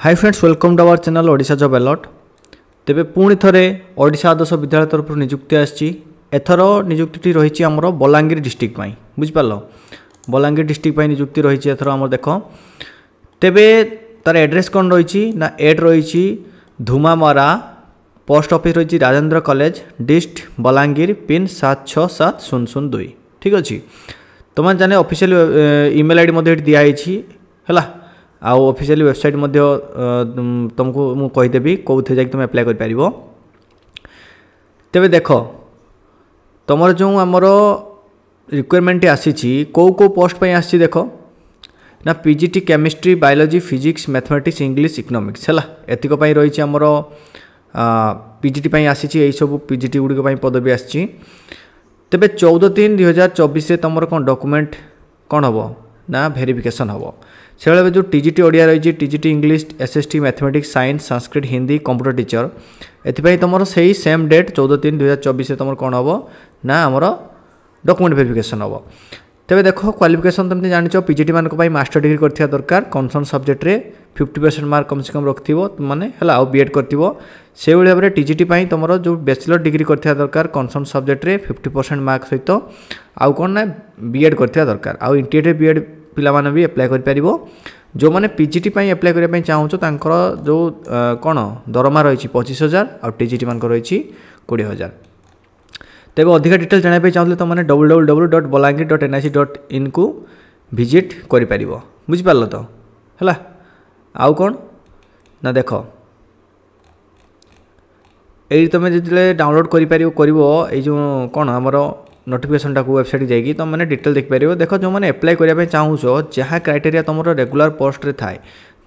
Hi friends, welcome to our channel Odisha job alert. तेबे पुणी थरे ओडिशा आदर्श विद्यालय तरफ नियुक्ति आसी। एथर नियुक्ति रही आमर बलांगीर डिस्ट्रिक्ट पाई, बुझिपाल। बलांगीर डिस्ट्रिक्ट पाई नियुक्ति रही एथर आमर देख। तेबे तार एड्रेस कौन रही ना, एड रही धुमामरा, पोस्ट ऑफिस रही राजेंद्र कॉलेज, डिस्ट बलांगीर, पिन 767002। ठीक अच्छे, तुम जाने ऑफिशियल ईमेल आईडी मध्य दिखाई है। आउ ऑफिशियल वेबसाइट मध्य तुमको मु कहीदेवी कौथे जाकि तुम अप्लाई कर पारिबो। तेबे देख तुमर जो आमर रिक्वायरमेंट आसी कौ पोस्ट पे आसी देख ना, PGT chemistry, biology, physics, mathematics, English, economics है। एतिक रही आमर पीजीटी पाई आसी, यही सब पीजीटी गुड़िक पदवी आसी। तेबे 14/3/2024 तुम कौन डॉक्यूमेंट कौन हम ना वेरिफिकेशन हम से जो टीजीटी ओडिया रही, TGT English, SST, mathematics, science, Sanskrit, Hindi, computer teacher. एथपाई तुम से सेम डेट 14/3/2024 तुम कौन हम ना आमर डॉक्यूमेंट वेरिफिकेशन हम। तेबे देख क्वालिफिकेशन तुम जान पीजीटी मान मास्टर डिग्री कर दरकार, कनसर्न सब्जेक्ट रे 50% मार्क कम से कम रखी मैंने है, आउ बीएड कर से भाव में टीजीटी तुम जो बैचलर डिग्री कर दरकार, कनसर्न सब्जेक्ट रे 50% मार्क सहित आउ कौन ना बीएड कर दरकार। आउ इंटीग्रेटेड बीएड पिला माने भी अप्लाई कर पारिबो। जो माने पीजीटी अप्लाई करने चाहूँ तांकर जो कौन दरमा रही 25,000 और टीजीटी मान रही 20,000। तेज अधिक डिटेल जानापी चाहूँ तो मैंने www.bolangir.nic.in को विजिट कर बुझिपार तो है। आउ कौन ना देख ये तुम जो डाउनलोड कर जो कौन आमर नोटिफिकेशन टाक वेबसाइट जाकि तुम मैंने डिटेल देखिपार। देख जो मैंने अप्लाई करने चाहूँ जहाँ क्राइटेरिया तुम रेगुलर पोस्ट रे थाए,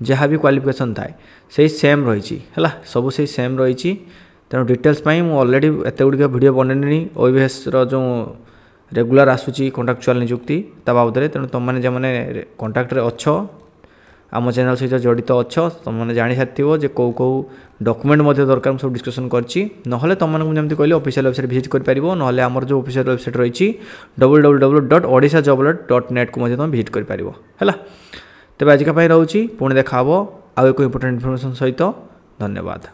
जहाँ भी क्वालिफिकेशन थाए से सेम रही है, सब से सेम रही। तेणु डिटेल्स मुझे ऑलरेडी एत गुड़िक वीडियो बनैनी ओएबीएस जो रेगुलर आसूची कॉन्ट्रैक्चुअल नियुक्ति ता बाबद। तेणु तुम मैंने जो मैंने कॉन्टैक्ट रे अच्छो आम चैनल सहित जड़ित अच्छो तुमने जानी सारी जे कौ कौ डॉक्यूमेंट दरकार सब डिस्कसन करछि। नहले तुमको जमी कहली ऑफिशियल वेबसाइट विजिट कर पारिबो, नहले आमर जो ऑफिशियल वेबसाइट रही www.odishajobalert.net को तुम विजिट कर पारिबो है। तेज आजिका रोची पुणी देखा आउ एक इंपोर्टेंट इनफॉरमेशन सहित। धन्यवाद।